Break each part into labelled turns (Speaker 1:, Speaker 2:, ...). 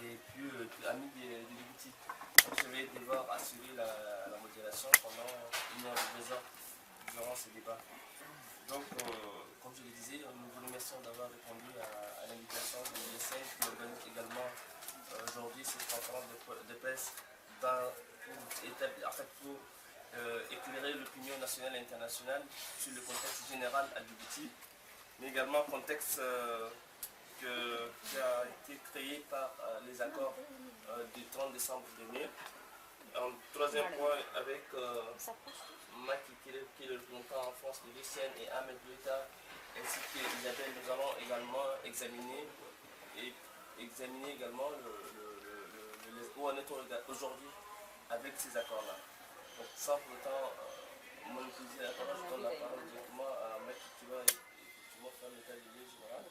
Speaker 1: et puis ami de Djibouti. Donc je vais devoir assurer la modération pendant 1 heure ou 2 heures durant ces débats. Donc, comme je le disais, nous vous remercions d'avoir répondu à l'invitation de l'ISN qui organise également aujourd'hui cette conférence de presse pour éclairer l'opinion nationale et internationale sur le contexte général à Djibouti, mais également le contexte qui a été créé par les accords du 30 décembre dernier. En troisième point, avec Maki qui est le représentant en France de l'ICN et Ahmed Louita ainsi qu'Isabelle, nous allons également examiner également où on est aujourd'hui avec ces accords-là. Donc sans pour autant monopoliser la parole, je donne la parole directement à Maki qui va effectivement faire l'état du lieu général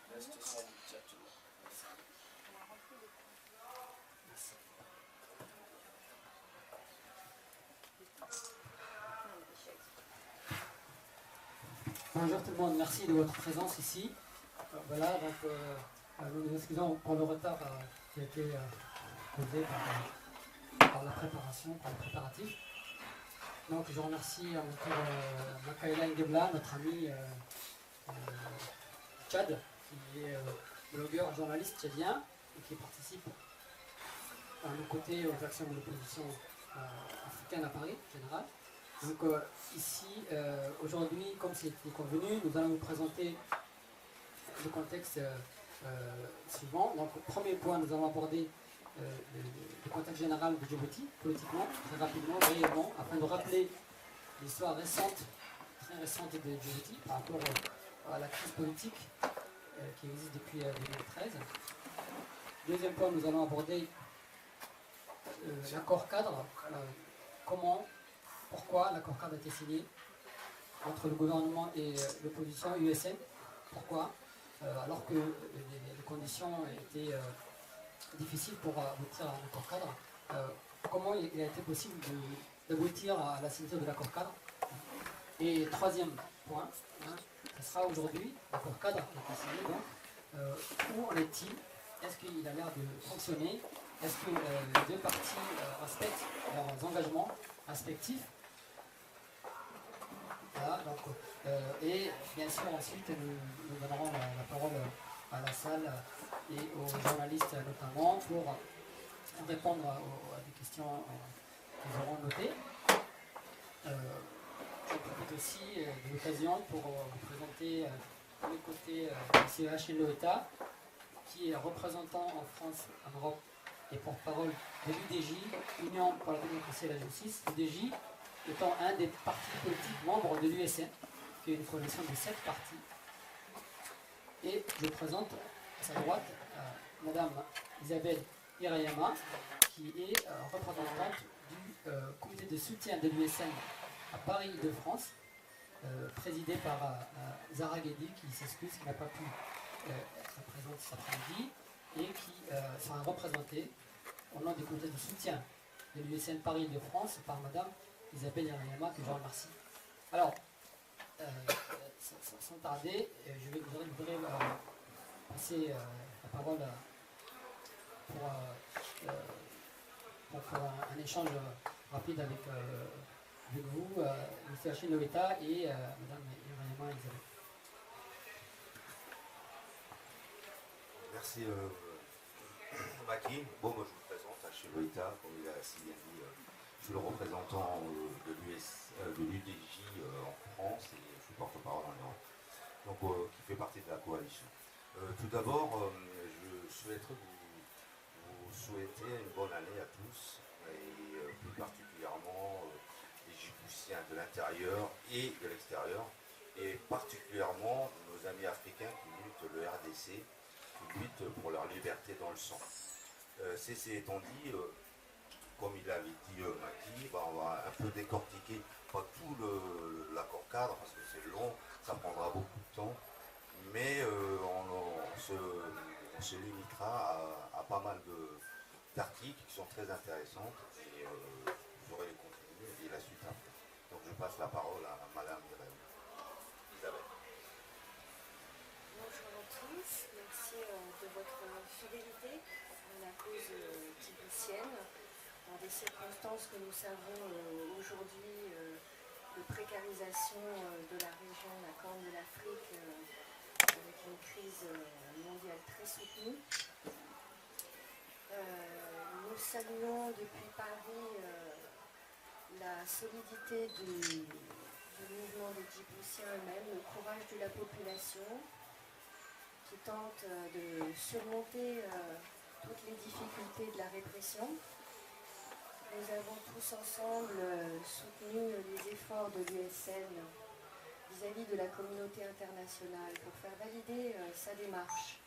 Speaker 1: de la situation actuellement. Merci.
Speaker 2: Bonjour tout le monde, merci de votre présence ici. Voilà, donc nous nous excusons pour le retard qui a été causé par la préparation, par le préparatif. Donc je remercie à mon tour Makaila Ngebla, notre ami Tchad, qui est blogueur, journaliste tchadien et qui participe à nos côtés aux actions de l'opposition africaine à Paris en général. Donc ici, aujourd'hui, comme c'est convenu, nous allons vous présenter le contexte suivant. Donc, premier point, nous allons aborder le contexte général de Djibouti, politiquement, très rapidement, brièvement, afin de rappeler l'histoire récente, très récente de Djibouti par rapport à la crise politique qui existe depuis 2013. Deuxième point, nous allons aborder l'accord cadre, pourquoi l'accord cadre a été signé entre le gouvernement et l'opposition USN. Pourquoi alors que les conditions étaient difficiles pour aboutir à un accord cadre. Comment il a été possible d'aboutir à la signature de l'accord cadre. Et troisième point, ce sera aujourd'hui, l'accord cadre qui a été signé, donc, où en est-il? Est-ce qu'il a l'air de fonctionner? Est-ce que les deux parties respectent leurs engagements respectifs? Voilà, donc, et bien sûr ensuite nous donnerons la parole à la salle et aux journalistes notamment pour répondre à des questions qu'ils auront notées. Je profite aussi de l'occasion pour vous présenter à mes côtés M. Hachem Loeta, qui est représentant en France, en Europe et porte-parole de l'UDJ, Union pour la démocratie et la justice. L'UDJ étant un des partis politiques membres de l'USN, qui est une coalition de 7 partis. Et je présente à sa droite Madame Isabelle Hirayama, qui est représentante du comité de soutien de l'USN à Paris-Île-de-France, présidé par Zahra Guedi, qui s'excuse, qui n'a pas pu être présente cet après-midi, et qui sera représentée au nom du comité de soutien de l'USN Paris-Île-de-France par Madame Isabelle Hirayama, que je remercie. Alors, sans tarder, je voudrais passer la parole pour un échange rapide avec vous, M. Hachem Loeta et Mme Hirayama Isabelle.
Speaker 3: Merci Maki. Bon, moi je vous présente Hachem Loeta, comme il a si bien dit. Je suis le représentant de l'UDJ en France et je suis porte-parole en Europe, donc qui fait partie de la coalition. Tout d'abord, je souhaiterais vous souhaiter une bonne année à tous, et plus particulièrement les Djiboutiens de l'intérieur et de l'extérieur, et particulièrement nos amis africains qui luttent, le RDC, qui luttent pour leur liberté dans le sang. Ceci étant dit, comme il avait dit Maki, on va un peu décortiquer, pas tout l'accord cadre, parce que c'est long, ça prendra beaucoup de temps, mais on se limitera à pas mal d'articles qui sont très intéressantes, et vous aurez les contenus et la suite après. Donc je passe la parole à Madame Isabelle.
Speaker 4: Bonjour à tous, merci de votre fidélité à la cause djiboutienne, dans des circonstances que nous savons aujourd'hui de précarisation de la région, la Corne de l'Afrique, avec une crise mondiale très soutenue. Nous saluons depuis Paris la solidité du mouvement des Djiboutiens eux-mêmes, le courage de la population qui tente de surmonter toutes les difficultés de la répression. Nous avons tous ensemble soutenu les efforts de l'USN vis-à-vis de la communauté internationale pour faire valider sa démarche.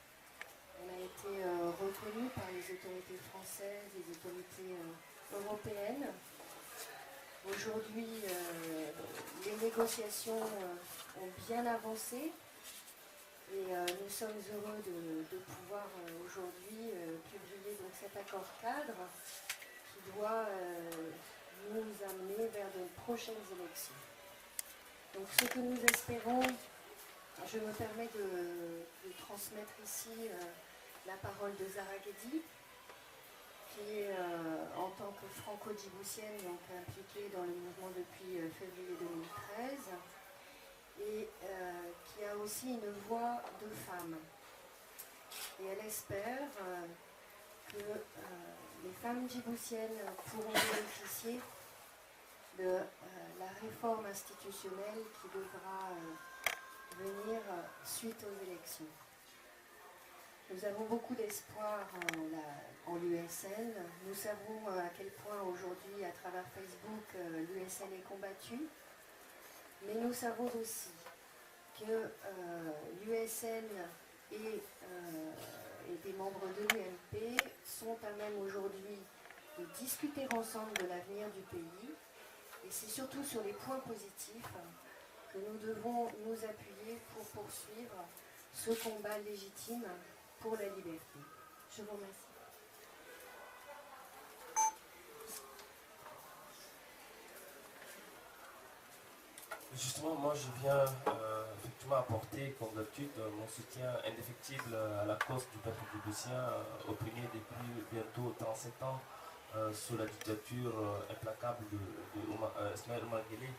Speaker 4: Elle a été reconnue par les autorités françaises, les autorités européennes. Aujourd'hui, les négociations ont bien avancé et nous sommes heureux de pouvoir aujourd'hui publier donc cet accord cadre qui doit nous amener vers de prochaines élections. Donc ce que nous espérons, je me permets de transmettre ici la parole de Zahra Gueddi, qui est en tant que franco-djiboutienne donc impliquée dans le mouvement depuis février 2013 et qui a aussi une voix de femme. Et elle espère que les femmes djiboutiennes pourront bénéficier de la réforme institutionnelle qui devra venir suite aux élections. Nous avons beaucoup d'espoir en l'USN. Nous savons à quel point aujourd'hui, à travers Facebook, l'USN est combattue. Mais nous savons aussi que l'USN et des membres de l'UMP sont à même aujourd'hui de discuter ensemble de l'avenir du pays. Et c'est surtout sur les points positifs que nous devons nous appuyer pour poursuivre ce combat légitime pour la liberté. Je vous remercie.
Speaker 1: Justement, moi je viens effectivement apporter, comme d'habitude, mon soutien indéfectible à la cause du peuple djiboutien, opprimé depuis bientôt 37 ans sous la dictature implacable de Ismaël Omar Guelleh.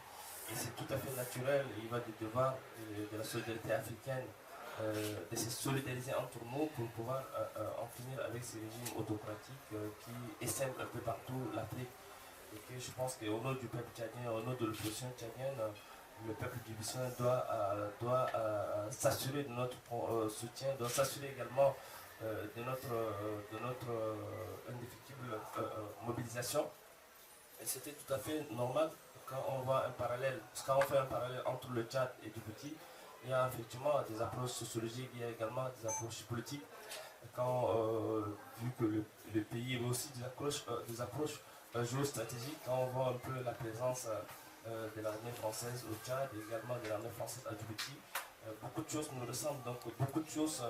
Speaker 1: Et c'est tout à fait naturel, il va du devoir de la solidarité africaine de se solidariser entre nous pour pouvoir en finir avec ces régimes autocratiques qui essaiment un peu partout l'Afrique. Et que je pense qu'au nom du peuple tchadien, au nom de l'opposition tchadienne, le peuple djiboutien doit s'assurer de notre soutien, doit s'assurer également de notre indéfectible mobilisation. Et c'était tout à fait normal quand on voit un parallèle, quand on fait un parallèle entre le Tchad et Djibouti. Il y a effectivement des approches sociologiques, il y a également des approches politiques. Quand, vu que le pays a aussi des approches géostratégiques, quand on voit un peu la présence de l'armée française au Tchad et également de l'armée française à Djibouti, beaucoup de choses nous ressemblent, donc beaucoup de choses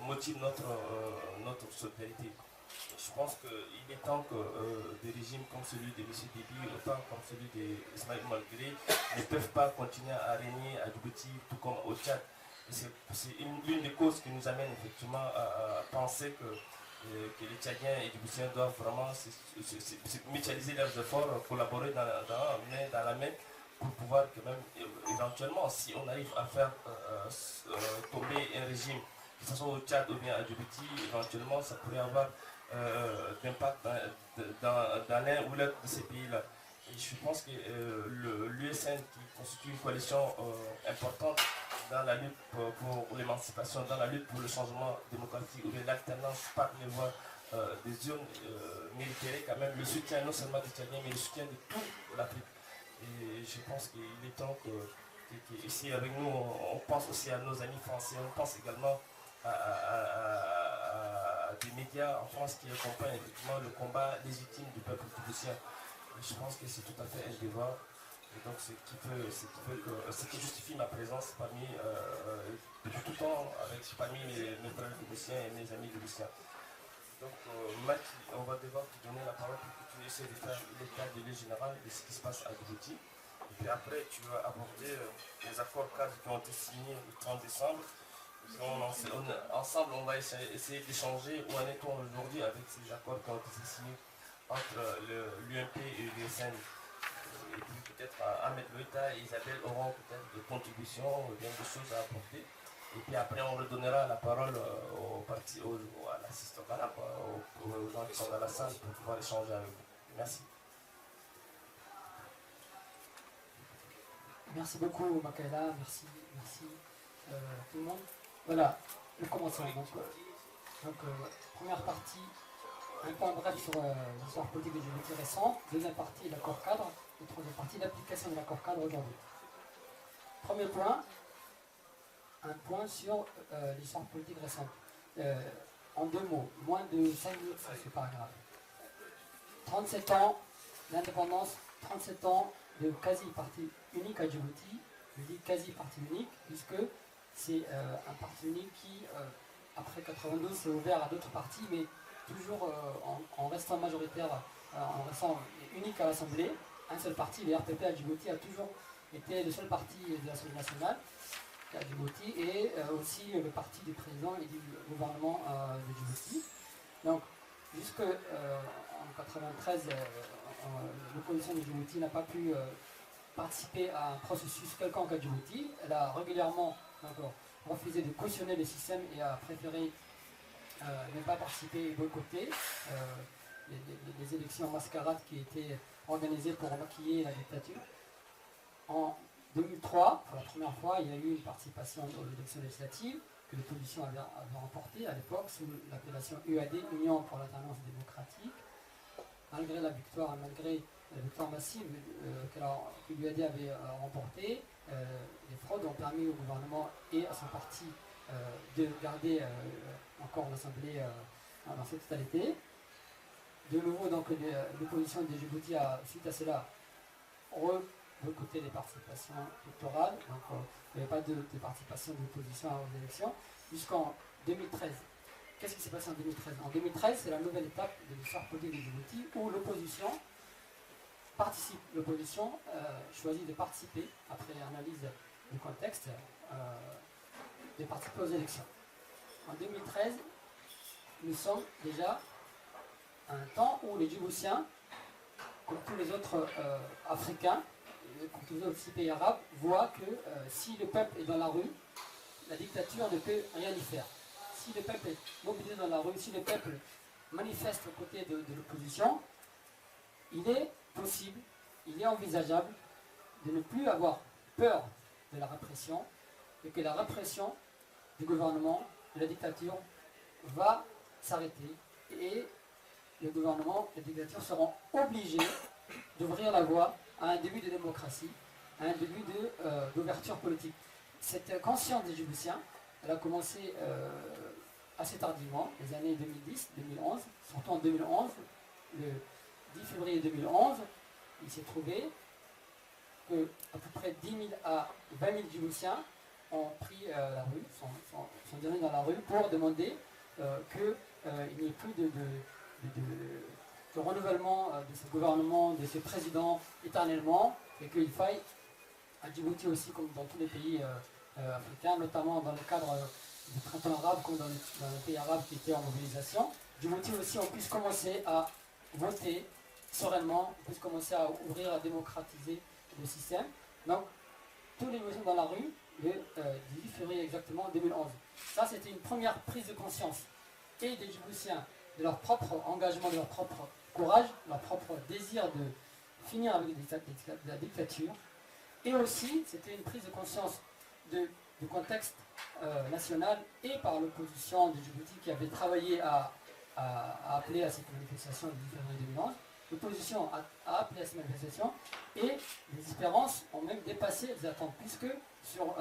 Speaker 1: motivent notre solidarité. Je pense qu'il est temps que des régimes comme celui de M. Déby, autant comme celui d'Ismaël Omar Guelleh, ne peuvent pas continuer à régner à Djibouti, tout comme au Tchad. C'est l'une des causes qui nous amène effectivement à penser que les Tchadiens et les Djiboutiens doivent vraiment mutualiser leurs efforts, collaborer dans la main pour pouvoir que même éventuellement, si on arrive à faire tomber un régime, que ce soit au Tchad ou bien à Djibouti, éventuellement ça pourrait avoir d'impact dans l'un ou l'autre de ces pays-là. Et je pense que l'USN, qui constitue une coalition importante dans la lutte pour l'émancipation, dans la lutte pour le changement démocratique ou bien l'alternance par les voies des urnes, mériterait quand même le soutien non seulement des Tchadiens, mais le soutien de toute l'Afrique. Et je pense qu'il est temps ici avec nous, on pense aussi à nos amis français, on pense également à des médias en France qui accompagnent effectivement le combat légitime du peuple djiboutien. Je pense que c'est tout à fait un devoir. Et donc ce qui justifie ma présence parmi depuis tout le temps parmi mes frères djiboutiens et mes amis djiboutiens. Donc Macky, on va devoir te donner la parole pour que tu essaies de faire l'état de l'île générale de ce qui se passe à Djibouti. Et puis après tu vas aborder les accords cadres qui ont été signés le 30 décembre. Ensemble, on va essayer d'échanger où en est-on aujourd'hui avec ces accords qui ont été signés entre l'UMP et l'USN. Et puis peut-être Ahmed Loïta et Isabelle auront peut-être des contributions, bien des choses à apporter. Et puis après, on redonnera la parole à l'assistant, aux gens qui sont dans la salle pour pouvoir échanger avec vous. Merci.
Speaker 2: Merci beaucoup, Makaila. Merci tout le monde. Voilà, nous commençons. Première partie, un point bref sur l'histoire politique de Djibouti récente. Deuxième partie, l'accord cadre. Et troisième partie, l'application de l'accord cadre aujourd'hui. Premier point, un point sur l'histoire politique récente. En 2 mots, moins de 5 minutes, c'est pas grave. 37 ans d'indépendance, 37 ans de quasi-parti unique à Djibouti. Je dis quasi-parti unique, puisque c'est un parti unique qui, après 92, s'est ouvert à d'autres partis, mais toujours en restant majoritaire, en restant unique à l'Assemblée. Un seul parti, le RPP à Djibouti, a toujours été le seul parti de l'Assemblée nationale à Djibouti, et aussi le parti du président et du gouvernement de Djibouti. Donc, jusqu'en 1993, l'opposition de Djibouti n'a pas pu participer à un processus quelconque à Djibouti. Elle a régulièrement refusé de cautionner le système et a préféré ne pas participer et boycotter les élections mascarades qui étaient organisées pour maquiller la dictature. En 2003, pour la première fois, il y a eu une participation aux élections législatives que l'opposition avait remportée à l'époque sous l'appellation UAD, Union pour l'alternance démocratique. Malgré la victoire massive que l'UAD avait remportée, les fraudes ont permis au gouvernement et à son parti de garder encore l'Assemblée dans sa totalité. De nouveau, donc, l'opposition de Djibouti a, suite à cela, boycotté les participations électorales. Donc, il n'y avait pas de participation de l'opposition aux élections jusqu'en 2013. Qu'est-ce qui s'est passé en 2013 ? En 2013, c'est la nouvelle étape de l'histoire politique de Djibouti où l'opposition choisit de participer, après analyse du contexte, de participer aux élections. En 2013, nous sommes déjà à un temps où les Djiboutiens, comme tous les autres Africains, comme tous les autres pays arabes, voient que si le peuple est dans la rue, la dictature ne peut rien y faire. Si le peuple est mobilisé dans la rue, si le peuple manifeste aux côtés de l'opposition, il est possible, il est envisageable de ne plus avoir peur de la répression et que la répression du gouvernement, de la dictature, va s'arrêter et le gouvernement et la dictature seront obligés d'ouvrir la voie à un début de démocratie, à un début d'ouverture politique. Cette conscience des Djiboutiens, elle a commencé assez tardivement, les années 2010, 2011, surtout en 2011, le 10 février 2011, il s'est trouvé que à peu près 10 000 à 20 000 Djiboutiens ont pris la rue, sont dirigés dans la rue pour demander qu'il n'y ait plus de renouvellement de ce gouvernement, de ce président éternellement, et qu'il faille, à Djibouti aussi, comme dans tous les pays africains, notamment dans le cadre du printemps arabe, comme dans les pays arabes qui étaient en mobilisation, Djibouti aussi, on puisse commencer à voter sereinement, on puisse commencer à ouvrir, à démocratiser le système. Donc, tous les mouvements dans la rue, le 18 février exactement 2011. Ça, c'était une première prise de conscience, et des Djiboutiens, de leur propre engagement, de leur propre courage, leur propre désir de finir avec la dictature. Et aussi, c'était une prise de conscience du contexte national et par l'opposition de Djibouti qui avait travaillé à appeler à cette manifestation le 10 février 2011. L'opposition a appelé à cette manifestation et les espérances ont même dépassé les attentes, puisque sur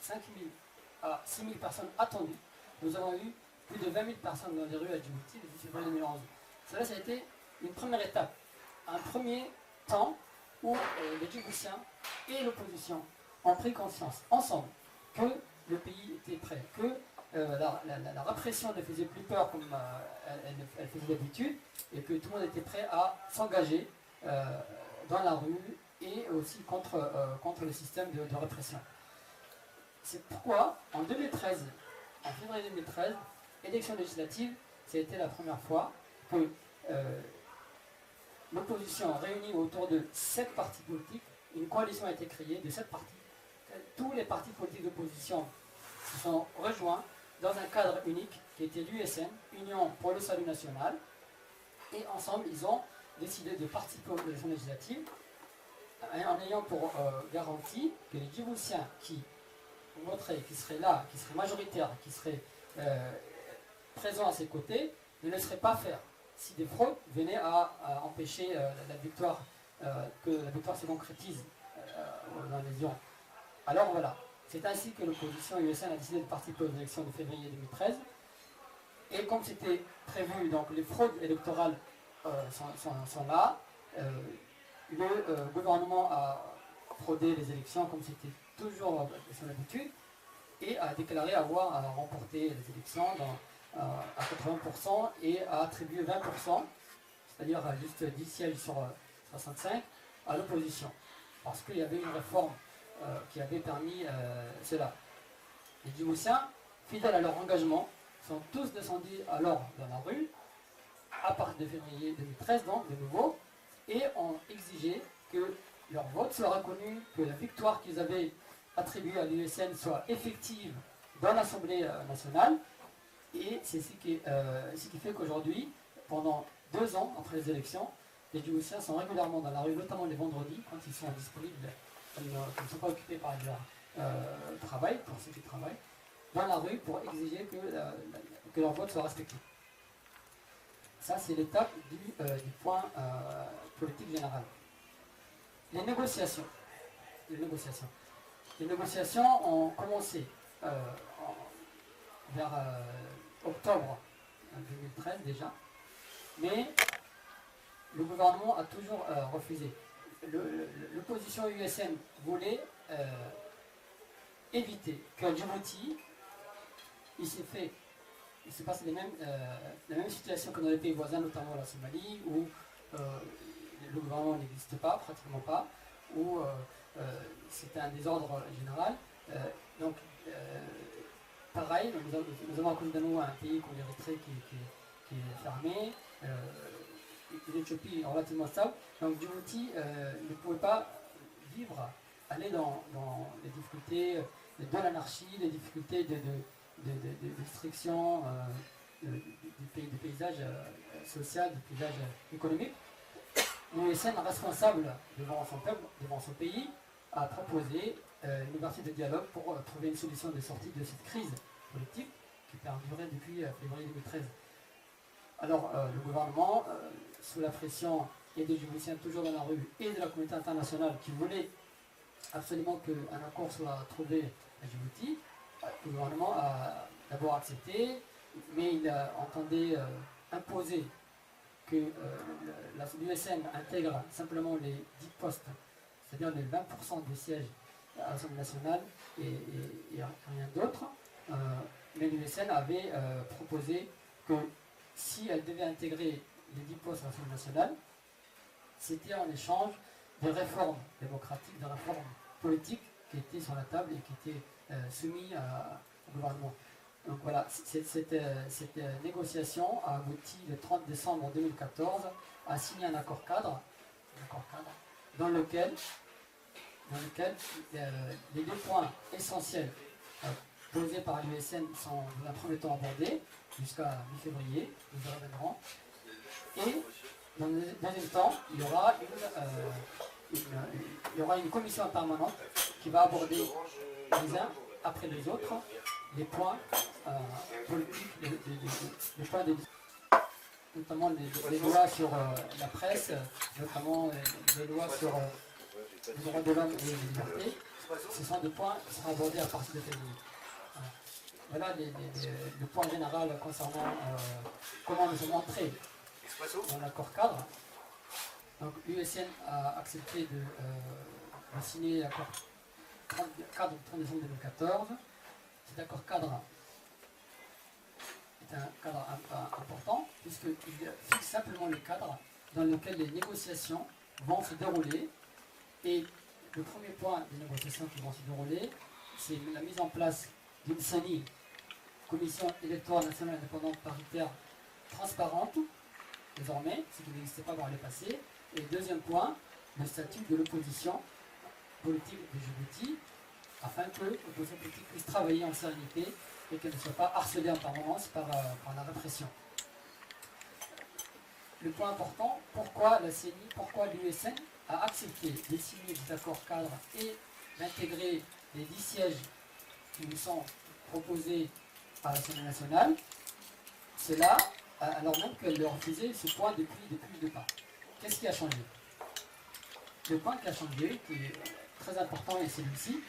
Speaker 2: 5 000 à 6 000 personnes attendues, nous avons eu plus de 20 000 personnes dans les rues à Djibouti le 10 février 2011. Cela, ça a été une première étape, un premier temps où les Djiboutiens et l'opposition ont pris conscience ensemble que le pays était prêt, que la répression ne faisait plus peur comme elle faisait d'habitude, et que tout le monde était prêt à s'engager dans la rue et aussi contre le système de répression. C'est pourquoi, en 2013, en février 2013, élection législative, c'était la première fois que l'opposition réunie autour de 7 partis politiques, une coalition a été créée de 7 partis. Tous les partis politiques d'opposition se sont rejoints dans un cadre unique qui était l'USN, Union pour le Salut National, et ensemble ils ont décidé de participer aux élections législatives en ayant pour garantie que les Djiboutiens qui voteraient, qui seraient là, qui seraient majoritaires, qui seraient présents à ses côtés, ne laisseraient pas faire si des fraudes venaient à empêcher la victoire, que la victoire se concrétise dans les urnes. Alors voilà, c'est ainsi que l'opposition USN a décidé de participer aux élections de février 2013. Et comme c'était prévu, donc les fraudes électorales sont là, le gouvernement a fraudé les élections comme c'était toujours son habitude et a déclaré avoir remporté les élections à 80% et a attribué 20%, c'est-à-dire juste 10 sièges sur 65, à l'opposition. Parce qu'il y avait une réforme qui avait permis cela. Les Djiboutiens, fidèles à leur engagement, sont tous descendus alors dans la rue, à partir de février 2013, donc de nouveau, et ont exigé que leur vote soit reconnu, que la victoire qu'ils avaient attribuée à l'USN soit effective dans l'Assemblée nationale. Et c'est ce qui fait qu'aujourd'hui, pendant 2 ans après les élections, les Djiboutiens sont régulièrement dans la rue, notamment les vendredis, quand ils sont disponibles, quand ils ne sont pas occupés par leur travail, pour ceux qui travaillent, dans la rue pour exiger que leur vote soit respecté. Ça, c'est l'étape du point politique général. Les négociations. Les négociations ont commencé vers octobre 2013 déjà, mais le gouvernement a toujours refusé. L'opposition USN voulait éviter que Djibouti, il s'est passé la même situation que dans les pays voisins, notamment la Somalie, où le gouvernement n'existe pas, pratiquement pas, où c'était un désordre général. Donc, pareil, nous avons à côté de nous un pays comme l'Érythrée qui est fermé, l'Éthiopie est relativement stable. Donc Djibouti ne pouvait pas aller dans les difficultés de l'anarchie, les difficultés de destruction du paysage social, du paysage économique. L'USN, responsable devant son peuple, devant son pays, a proposé une ouverture de dialogue pour trouver une solution de sortie de cette crise politique qui perdurait depuis février 2013. Alors le gouvernement, sous la pression et des Djiboutiens toujours dans la rue et de la communauté internationale qui voulait absolument qu'un accord soit trouvé à Djibouti, le gouvernement a d'abord accepté, mais il entendait imposer que l'USN intègre simplement les 10 postes, c'est-à-dire les 20% des sièges à l'Assemblée nationale et rien d'autre. Mais l'USN avait proposé que si elle devait intégrer les 10 postes à l'Assemblée nationale, c'était en échange des réformes démocratiques, des réformes politiques qui étaient sur la table et qui étaient soumises au gouvernement. Donc voilà, cette négociation a abouti le 30 décembre 2014 à signer un accord cadre dans lequel les 2 points essentiels posés par l'USN sont dans un premier temps abordés jusqu'à mi-février, nous y reviendrons. Et dans le deuxième temps, il y aura une commission permanente qui va aborder les uns après les autres les points politiques, les points notamment les lois sur la presse, notamment les lois sur les droits de l'homme et les libertés. Ce sont des points qui seront abordés à partir de février. Voilà le point général concernant comment nous sommes entrés dans l'accord cadre. Donc l'USN a accepté de signer l'accord cadre du 30 décembre 2014. Cet accord cadre est un cadre important puisqu'il fixe simplement le cadre dans lequel les négociations vont se dérouler. Et le premier point des négociations qui vont se dérouler, c'est la mise en place d'une CENI commission électorale nationale indépendante paritaire transparente, désormais, ce qui n'existait pas dans les passés. Et deuxième point, le statut de l'opposition politique de Djibouti, afin que l'opposition politique puisse travailler en sérénité et qu'elle ne soit pas harcelée en permanence par la répression. Le point important, pourquoi la CENI, pourquoi l'USN a accepté de signer des accords cadres et d'intégrer les 10 sièges qui lui sont proposés par l'Assemblée nationale, cela alors même qu'elle leur refusait ce point depuis le départ. Qu'est-ce qui a changé? Le point qui a changé, qui est très important, est celui-ci.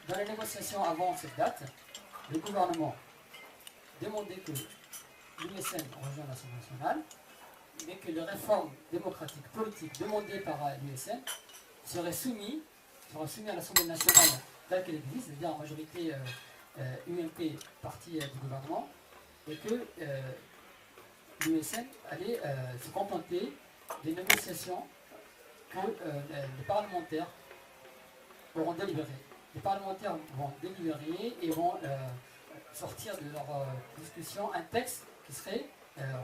Speaker 2: Dans les négociations avant cette date, le gouvernement demandait que l'USN rejoigne l'Assemblée nationale, mais que les réformes démocratiques, politiques demandées par l'USN seraient soumises à l'Assemblée nationale telle qu'elle existe, c'est-à-dire en majorité UMP, parti du gouvernement, et que l'USN allait se contenter des négociations que les parlementaires auront délibérées. Les parlementaires vont délibérer et vont sortir de leur discussion un texte qui serait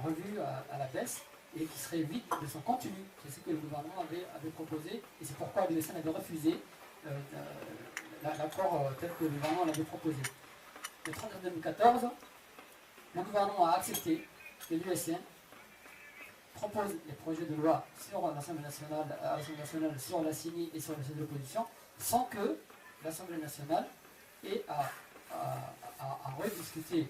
Speaker 2: revu à la baisse et qui serait vide de son contenu. C'est ce que le gouvernement avait proposé et c'est pourquoi l'USN avait refusé l'accord tel que le gouvernement l'avait proposé. Le 30 juin 2014, le gouvernement a accepté que l'USN propose les projets de loi sur l'Assemblée nationale, sur la CENI et sur le chef de l'opposition, sans que l'Assemblée nationale ait à rediscuter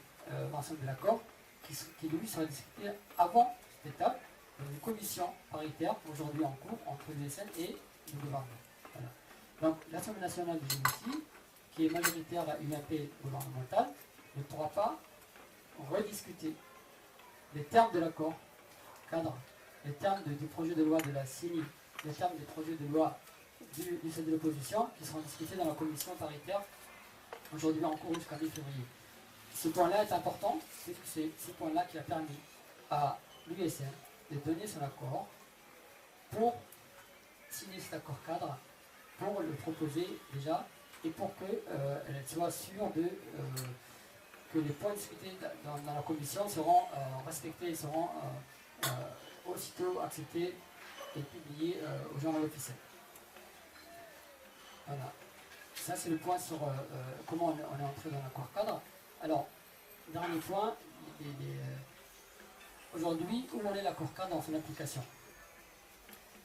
Speaker 2: l'ensemble de l'accord qui lui sera discuté avant cette étape dans une commission paritaire aujourd'hui en cours entre l'USN et le gouvernement. Voilà. Donc l'Assemblée nationale de Djibouti, qui est majoritaire à UMP gouvernementale, ne pourra pas rediscuter les termes de l'accord cadre, les termes du projet de loi de la CENI, les termes des projets de loi du chef de l'opposition qui seront discutés dans la commission paritaire aujourd'hui en cours jusqu'à mi-février. Ce point-là est important, puisque c'est ce point-là qui a permis à l'USN de donner son accord pour signer cet accord cadre, pour le proposer déjà, et pour qu'elle soit sûre que les points discutés dans la commission seront respectés, seront aussitôt acceptés et publiés au journal officiel. Voilà. Ça, c'est le point sur comment on est entré dans l'accord cadre. Alors, dernier point, aujourd'hui, où en est l'accord cadre dans son application?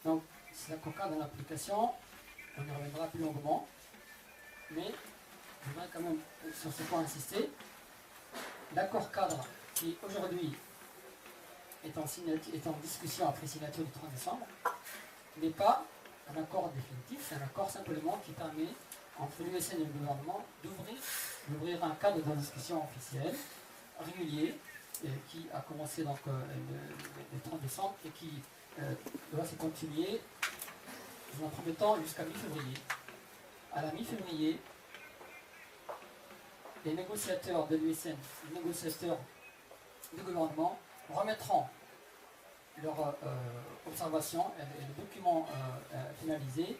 Speaker 2: Donc, c'est l'accord cadre dans l'application, on y reviendra plus longuement, mais je voudrais quand même sur ce point insister. L'accord cadre qui aujourd'hui est en discussion après signature du 30 décembre n'est pas un accord définitif, c'est un accord simplement qui permet entre l'USN et le gouvernement d'ouvrir un cadre de discussion officiel, régulier, qui a commencé donc le 30 décembre et qui doit se continuer dans un premier temps jusqu'à mi-février. À la mi-février, les négociateurs de l'USN, les négociateurs du gouvernement remettront leurs observations et les documents finalisés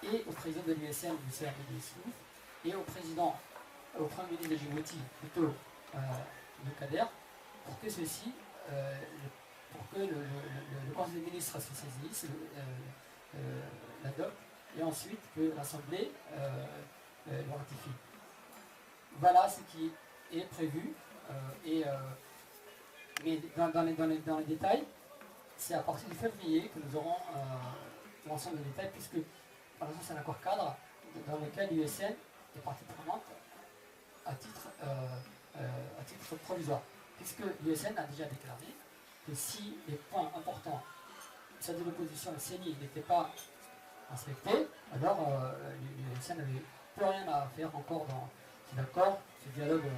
Speaker 2: et au président de l'USN, du CRD Souf, et au premier ministre de Djibouti, plutôt le Kader, pour que ceci, pour que le Conseil des ministres se saisisse, l'adopte, et ensuite que l'Assemblée le ratifie. Voilà ce qui est prévu, mais dans les détails, c'est à partir de février que nous aurons l'ensemble des détails, puisque par exemple c'est un accord cadre dans lequel l'USN est partie prenante à titre provisoire, puisque l'USN a déjà déclaré que si les points importants, celle de l'opposition, le CENI, n'étaient pas respectés, alors l'USN n'avait plus rien à faire encore dans cet accord, ce dialogue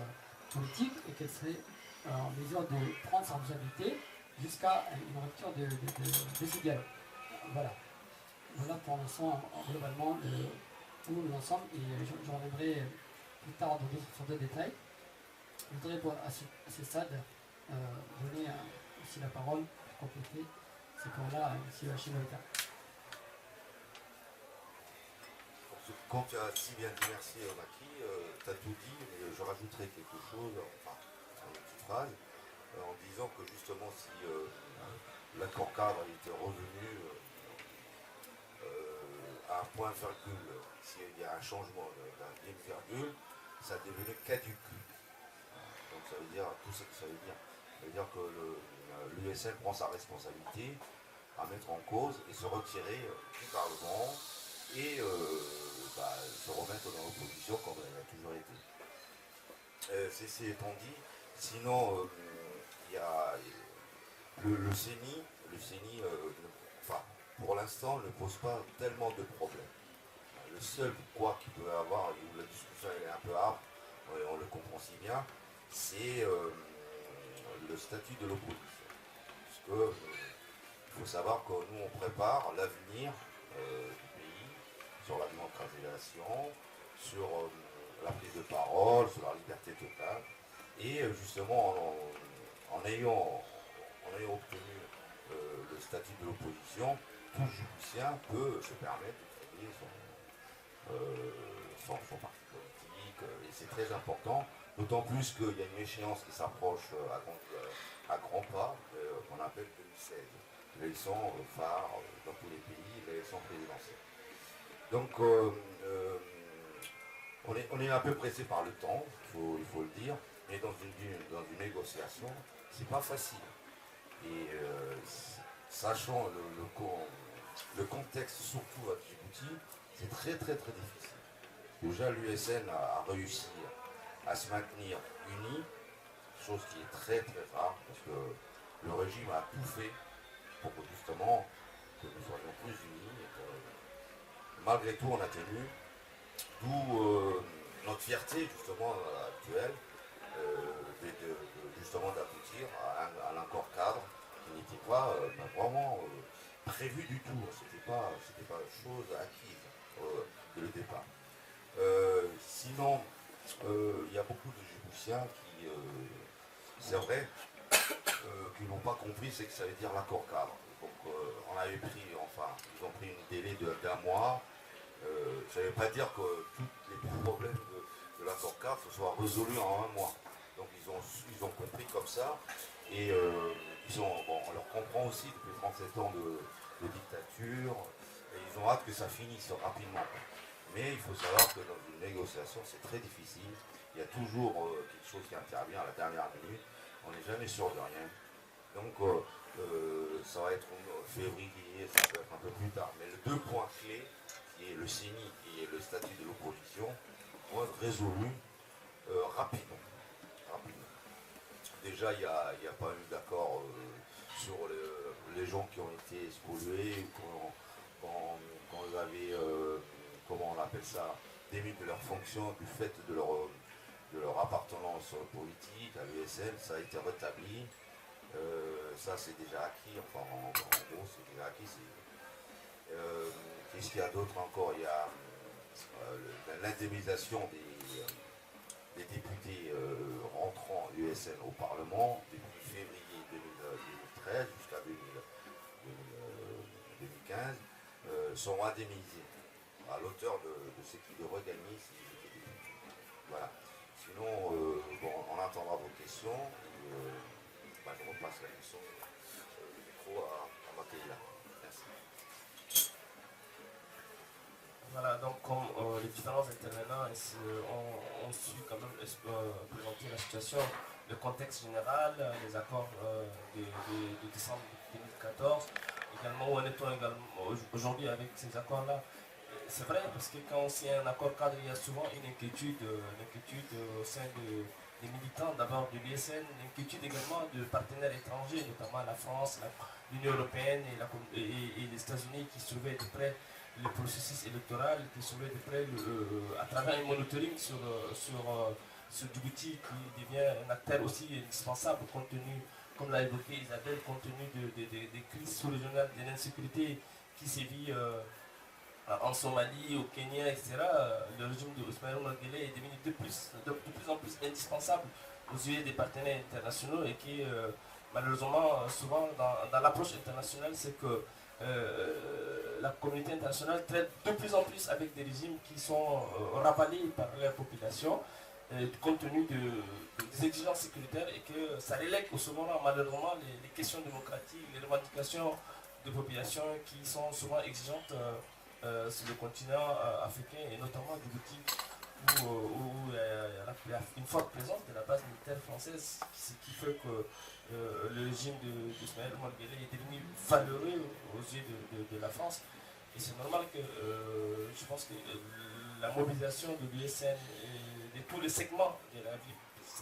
Speaker 2: politique, et qu'elle serait en mesure de prendre sa responsabilité jusqu'à une rupture de ce dialogue. Voilà. Voilà pour l'instant, globalement, où nous en sommes, et j'en reviendrai plus tard sur d'autres détails. Je voudrais à ce stade donner aussi la parole pour compléter ce point-là à M. Hachim Loïta.
Speaker 3: Quand tu as si bien dit merci Maki, tu as tout dit, mais je rajouterai quelque chose, enfin, une petite phrase, en disant que justement si l'accord cadre était revenu à un point virgule, s'il y a un changement d'un virgule, ça devenait caduque. Donc ça veut dire tout ce que ça veut dire. Ça veut dire que l'USN prend sa responsabilité à mettre en cause et se retirer du Parlement et se remettre dans l'opposition comme elle a toujours été. C'est étant dit, sinon il y a le CENI, enfin, pour l'instant ne pose pas tellement de problèmes. Le seul quoi qu'il peut y avoir, où la discussion elle est un peu âpre, on le comprend si bien, c'est le statut de l'opposition. Parce que il faut savoir que nous on prépare l'avenir du pays sur la démocratisation, sur la prise de parole, sur la liberté totale. Et justement en ayant obtenu le statut de l'opposition, tout Djiboutien peut se permettre de créer son parti politique, et c'est très important, d'autant plus qu'il y a une échéance qui s'approche à grands pas, qu'on appelle 2016, l'élection phare dans tous les pays, l'élection présidentielle. Donc on est un peu pressé par le temps, il faut le dire, mais dans une négociation, c'est pas facile. Et sachant le contexte, surtout à Djibouti, c'est très très très difficile. Déjà l'USN a réussi à se maintenir uni, chose qui est très très rare, parce que le régime a tout fait pour que justement que nous soyons plus unis. Et que, malgré tout on a tenu, d'où notre fierté justement actuelle, justement d'aboutir à un accord cadre qui n'était pas vraiment prévu du tout. C'était pas chose acquise dès le départ. Sinon, il y a beaucoup de Djiboutiens qui, c'est vrai, qui n'ont pas compris ce que ça veut dire l'accord cadre. Donc on avait pris, enfin, ils ont pris une délai d'un mois. Ça ne veut pas dire que tous les problèmes de l'accord cadre se soient résolus en un mois. Donc ils ont compris comme ça. Et on leur comprend aussi depuis 37 ans de dictature. Et ils ont hâte que ça finisse rapidement. Mais il faut savoir que dans une négociation, c'est très difficile. Il y a toujours quelque chose qui intervient à la dernière minute. On n'est jamais sûr de rien. Donc ça va être en février, ça peut être un peu plus tard. Mais les deux points clés, qui est le CENI et le statut de l'opposition, vont être résolus rapidement. Déjà, il n'y a pas eu d'accord sur les gens qui ont été spoliés, qu'on les avait, comment on appelle ça, démis de leur fonction du fait de leur appartenance politique à l'USN. Ça a été rétabli. Ça, c'est déjà acquis. Enfin, en gros, c'est déjà acquis. Qu'est-ce qu'il y a d'autre encore? Il y a l'indemnisation des députés rentrant USN au Parlement depuis février 2013 jusqu'à 2015 sont indemnisés à l'auteur de ce qu'ils devraient gagner s'ils étaient députés. Voilà. Sinon, on attendra vos questions. Et, je repasse la question le micro à Makela. Merci.
Speaker 1: Voilà, donc comme les différents intervenants ont su quand même présenter la situation, le contexte général, les accords de décembre 2014, également où on est aujourd'hui avec ces accords-là. C'est vrai, parce que quand on signe un accord cadre, il y a souvent une inquiétude au sein des militants, d'abord de l'USN, une inquiétude également de partenaires étrangers, notamment la France, l'Union européenne et les États-Unis qui surveillent de près le processus électoral, qui surveillent de près à travers un monitoring sur Djibouti, qui devient un acteur aussi indispensable compte tenu, comme l'a évoqué Isabelle, compte tenu des crises sous-régionales, de l'insécurité qui sévit en Somalie, au Kenya, etc. Le régime de Ismaël Omar Guelleh est devenu de plus en plus indispensable aux yeux des partenaires internationaux et qui, malheureusement, souvent dans l'approche internationale, c'est que la communauté internationale traite de plus en plus avec des régimes qui sont ravalés par la population, compte tenu des exigences sécuritaires, et que ça relègue au second rang malheureusement les questions démocratiques, les revendications de populations qui sont souvent exigeantes sur le continent africain, et notamment Djibouti, où il y a une forte présence de la base militaire française, ce qui fait que le régime d'Ismaël Omar Guelleh est devenu valeureux aux yeux de la France. Et c'est normal que je pense que la mobilisation de l'USN et de tous les segments de la vie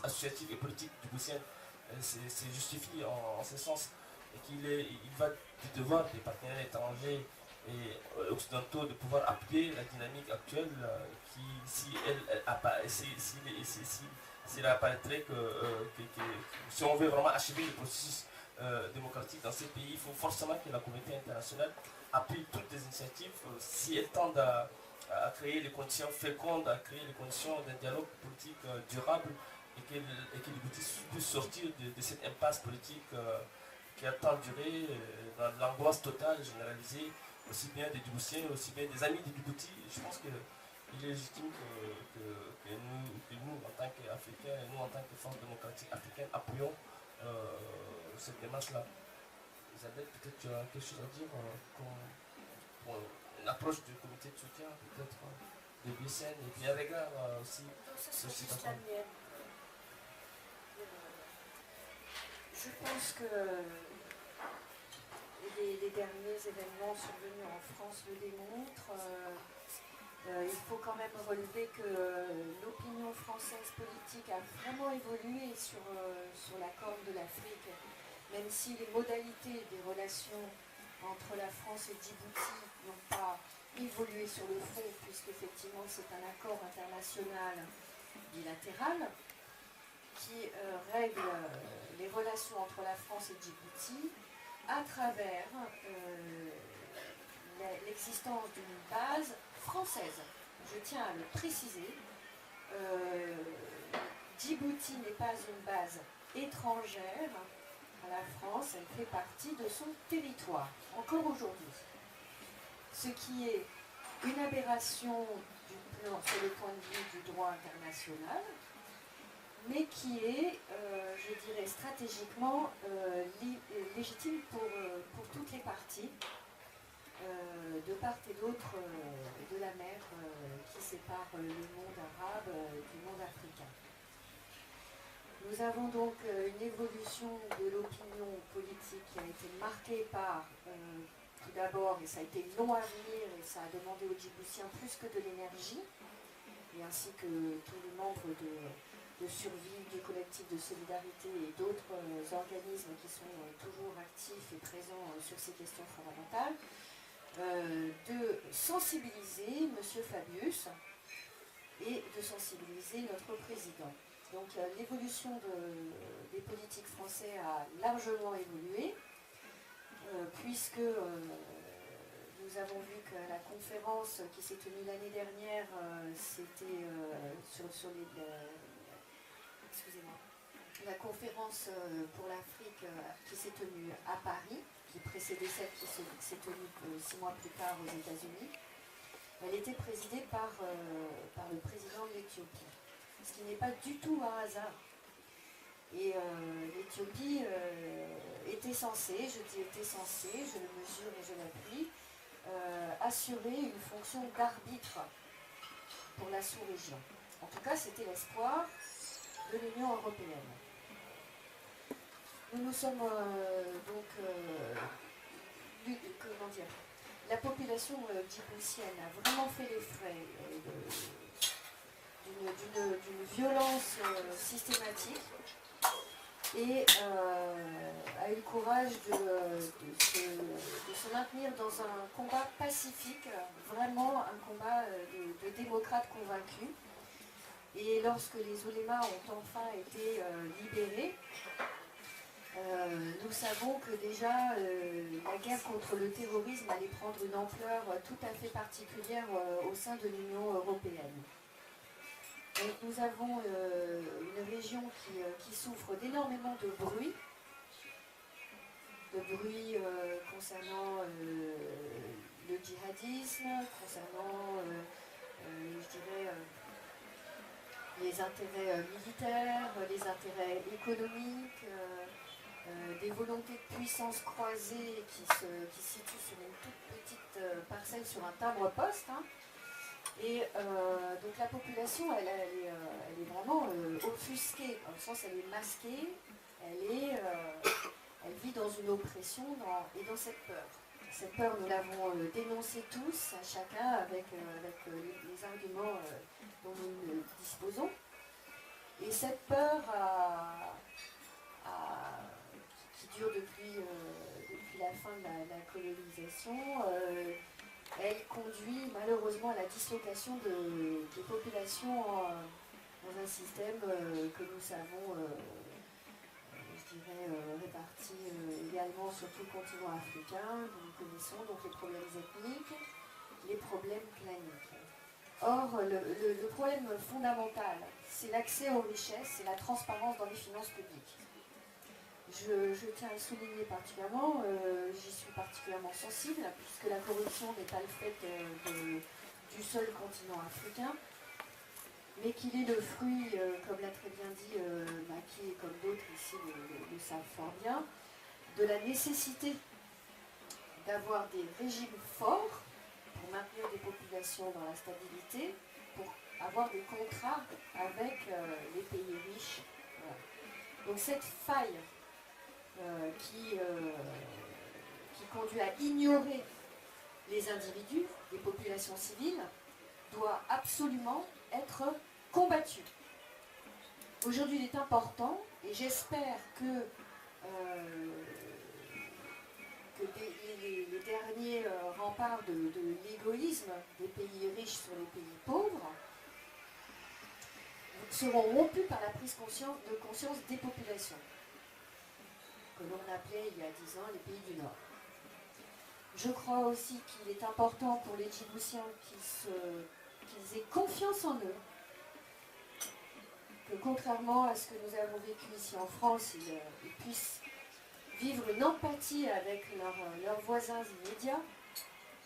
Speaker 1: associative et politique djiboutienne c'est justifié en ce sens, et il va du devoir des partenaires étrangers et occidentaux de pouvoir appuyer la dynamique actuelle qui, s'il apparaîtrait que si on veut vraiment achever le processus démocratique dans ces pays, il faut forcément que la communauté internationale appuie toutes les initiatives si elles tendent à créer les conditions fécondes, à créer les conditions d'un dialogue politique durable, et que Djibouti puisse sortir de cette impasse politique qui a tant duré, dans l'angoisse totale généralisée, aussi bien des Djiboutiens, aussi bien des amis de Djibouti. Je pense qu'il est légitime que nous, en tant qu'Africains, et nous, en tant que force démocratique africaine, appuyons cette démarche-là. Isabelle, peut-être tu as quelque chose à dire pour une approche du comité de soutien, peut-être de l'USN, et puis un regard aussi.
Speaker 4: C'est juste la mienne. Je pense que les derniers événements survenus en France le démontrent. Il faut quand même relever que l'opinion française politique a vraiment évolué sur la corne de l'Afrique, même si les modalités des relations entre la France et Djibouti n'ont pas évolué sur le fond, puisqu'effectivement c'est un accord international bilatéral qui règle les relations entre la France et Djibouti à travers l'existence d'une base française. Je tiens à le préciser, Djibouti n'est pas une base étrangère à la France, elle fait partie de son territoire, encore aujourd'hui. Ce qui est une aberration sur le point de vue du droit international, mais qui est, je dirais, stratégiquement légitime pour toutes les parties, de part et d'autre de la mer qui sépare le monde arabe du monde africain. Nous avons donc une évolution de l'opinion politique qui a été marquée par, tout d'abord, et ça a été long à venir, et ça a demandé aux Djiboutiens plus que de l'énergie, et ainsi que tous les membres de survie du collectif de solidarité et d'autres organismes qui sont toujours actifs et présents sur ces questions fondamentales, de sensibiliser M. Fabius et de sensibiliser notre président. Donc l'évolution des politiques français a largement évolué, puisque nous avons vu que la conférence qui s'est tenue l'année dernière, c'était sur les... excusez-moi. La conférence pour l'Afrique qui s'est tenue à Paris, qui précédait celle qui s'est tenue 6 mois plus tard aux États-Unis, elle était présidée par le président de l'Éthiopie, ce qui n'est pas du tout un hasard. Et l'Éthiopie était censée, je dis était censée, je le mesure et je l'appuie, assurer une fonction d'arbitre pour la sous-région. En tout cas, c'était l'espoir de l'Union européenne. Nous nous sommes comment dire, la population djiboutienne a vraiment fait les frais d'une violence systématique et a eu le courage de se maintenir dans un combat pacifique, vraiment un combat de démocrates convaincus. Et lorsque les oulémas ont enfin été libérés, nous savons que déjà la guerre contre le terrorisme allait prendre une ampleur tout à fait particulière au sein de l'Union européenne. Donc nous avons une région qui souffre d'énormément de bruit, de bruit concernant le djihadisme, concernant, je dirais, les intérêts militaires, les intérêts économiques, des volontés de puissance croisées qui se situent sur une toute petite parcelle, sur un timbre-poste. Hein. Et donc la population, elle est vraiment offusquée, dans le sens elle est masquée, elle vit dans une oppression et dans cette peur. Cette peur, nous l'avons dénoncée tous, à chacun, avec les arguments dont nous disposons. Et cette peur qui dure depuis la fin de la colonisation, elle conduit malheureusement à la dislocation des populations dans un système que nous savons, je dirais, réparti également sur tout le continent africain. Nous connaissons donc les problèmes ethniques, les problèmes claniques. Or, le problème fondamental, c'est l'accès aux richesses et la transparence dans les finances publiques. Je tiens à le souligner particulièrement, j'y suis particulièrement sensible, puisque la corruption n'est pas le fait du seul continent africain, mais qu'il est le fruit, comme l'a très bien dit Maki et comme d'autres ici le savent fort bien, de la nécessité d'avoir des régimes forts pour maintenir des populations dans la stabilité, pour avoir des contrats avec les pays riches. Voilà. Donc cette faille qui conduit à ignorer les individus, les populations civiles, doit absolument être combattue. Aujourd'hui, il est important, et j'espère que les derniers remparts de l'égoïsme des pays riches sur les pays pauvres seront rompus par la prise de conscience des populations, que l'on appelait il y a 10 ans les pays du Nord. Je crois aussi qu'il est important pour les Djiboutiens qu'ils aient confiance en eux, que contrairement à ce que nous avons vécu ici en France, ils puissent vivre une empathie avec leurs voisins immédiats,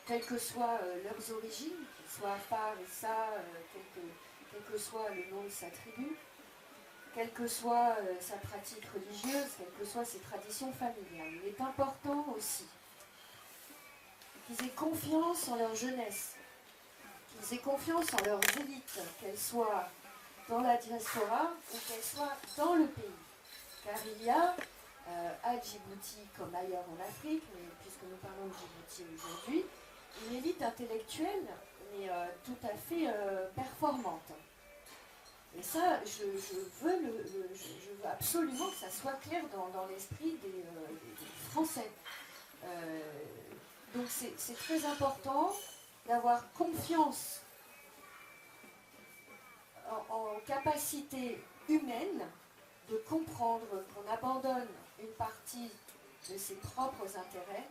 Speaker 4: quelles que soient leurs origines, qu'ils soient Afar, Issa, quel que soit le nom de sa tribu, quelle que soit sa pratique religieuse, quelles que soient ses traditions familiales. Il est important aussi qu'ils aient confiance en leur jeunesse, qu'ils aient confiance en leurs élites, qu'elles soient dans la diaspora ou qu'elles soient dans le pays. Car il y a à Djibouti, comme ailleurs en Afrique, mais puisque nous parlons de Djibouti aujourd'hui, une élite intellectuelle, mais tout à fait performante. Et ça, je veux absolument que ça soit clair dans l'esprit des Français. Donc c'est très important d'avoir confiance en capacité humaine de comprendre qu'on abandonne une partie de ses propres intérêts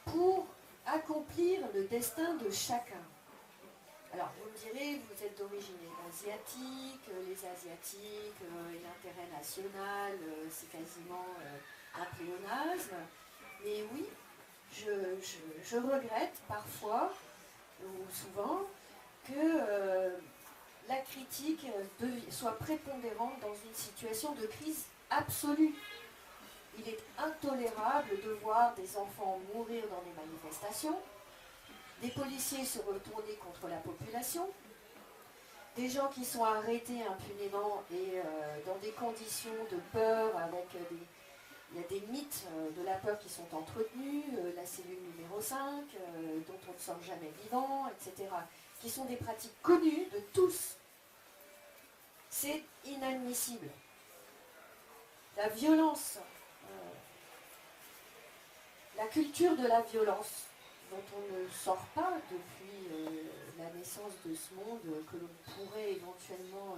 Speaker 4: pour accomplir le destin de chacun. Alors, vous me direz, vous êtes d'origine asiatique, les Asiatiques, l'intérêt national, c'est quasiment un pléonasme. Mais oui, je regrette parfois, ou souvent, que la critique soit prépondérante dans une situation de crise absolue. Il est intolérable de voir des enfants mourir dans des manifestations, des policiers se retourner contre la population, des gens qui sont arrêtés impunément et dans des conditions de peur, il y a des mythes de la peur qui sont entretenus, la cellule numéro 5, dont on ne sort jamais vivant, etc., qui sont des pratiques connues de tous. C'est inadmissible. La violence, la culture de la violence, dont on ne sort pas depuis la naissance de ce monde, que l'on pourrait éventuellement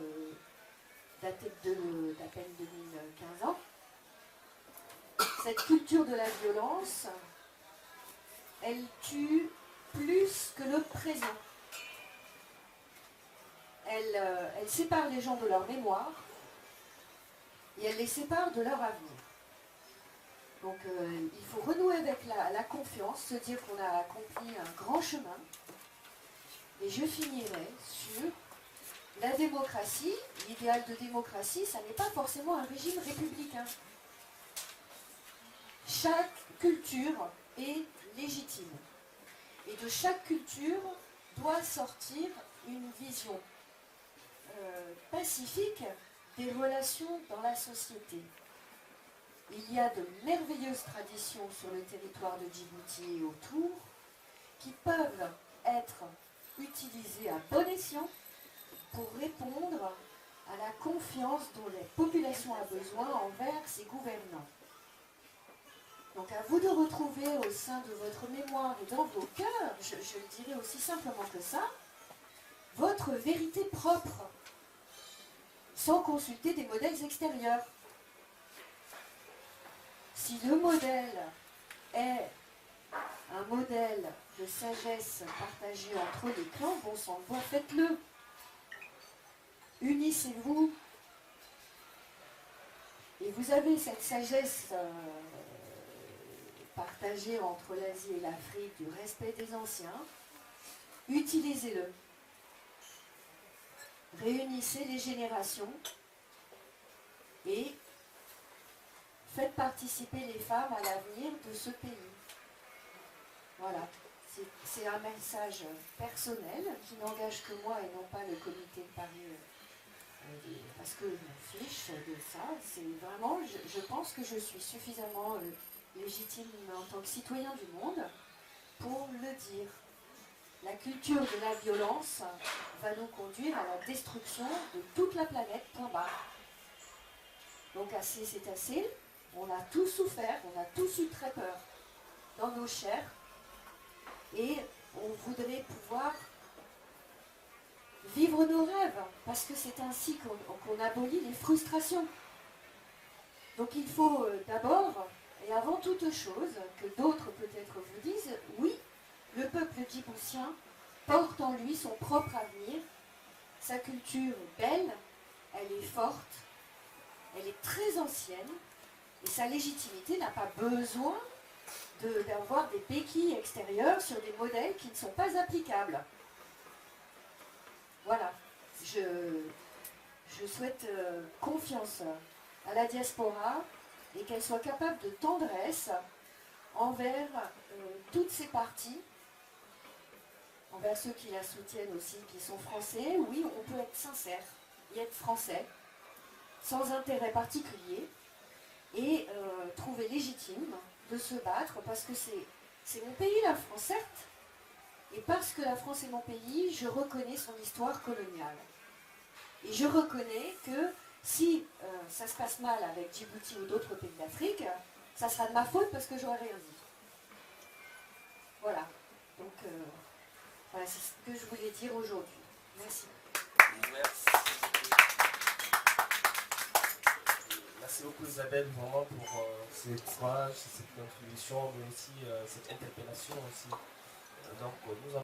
Speaker 4: dater d'à peine 2015 ans. Cette culture de la violence, elle tue plus que le présent. Elle sépare les gens de leur mémoire et elle les sépare de leur avenir. Donc il faut renouer avec la confiance, se dire qu'on a accompli un grand chemin. Et je finirai sur la démocratie. L'idéal de démocratie, ça n'est pas forcément un régime républicain. Chaque culture est légitime. Et de chaque culture doit sortir une vision pacifique des relations dans la société. Il y a de merveilleuses traditions sur le territoire de Djibouti et autour qui peuvent être utilisées à bon escient pour répondre à la confiance dont la population a besoin envers ses gouvernants. Donc à vous de retrouver au sein de votre mémoire et dans vos cœurs, je le dirais aussi simplement que ça, votre vérité propre, sans consulter des modèles extérieurs. Si le modèle est un modèle de sagesse partagée entre les clans, bon sang de bois, faites-le. Unissez-vous. Et vous avez cette sagesse partagée entre l'Asie et l'Afrique, du respect des anciens. Utilisez-le. Réunissez les générations et faites participer les femmes à l'avenir de ce pays. Voilà, c'est un message personnel qui n'engage que moi et non pas le comité de Paris, parce que je m'en fiche de ça. C'est vraiment, je pense que je suis suffisamment légitime en tant que citoyen du monde pour le dire. La culture de la violence va nous conduire à la destruction de toute la planète, point barre. Donc assez, c'est assez. On a tous souffert, on a tous eu très peur dans nos chairs. Et on voudrait pouvoir vivre nos rêves, parce que c'est ainsi qu'on abolit les frustrations. Donc il faut d'abord, et avant toute chose, que d'autres peut-être vous disent, oui, le peuple djiboutien porte en lui son propre avenir, sa culture est belle, elle est forte, elle est très ancienne, et sa légitimité n'a pas besoin d'avoir des béquilles extérieures sur des modèles qui ne sont pas applicables. Voilà, je souhaite confiance à la diaspora et qu'elle soit capable de tendresse envers toutes ces parties, envers ceux qui la soutiennent aussi, qui sont français. Oui, on peut être sincère et être français, sans intérêt particulier, et trouver légitime de se battre, parce que c'est mon pays, la France, certes, et parce que la France est mon pays, je reconnais son histoire coloniale. Et je reconnais que si ça se passe mal avec Djibouti ou d'autres pays d'Afrique, ça sera de ma faute parce que j'aurais rien dit. Voilà. Donc, voilà, c'est ce que je voulais dire aujourd'hui. Merci.
Speaker 1: Merci beaucoup Isabelle, vraiment pour ce courage, cette contribution, mais aussi cette interpellation aussi. Donc nous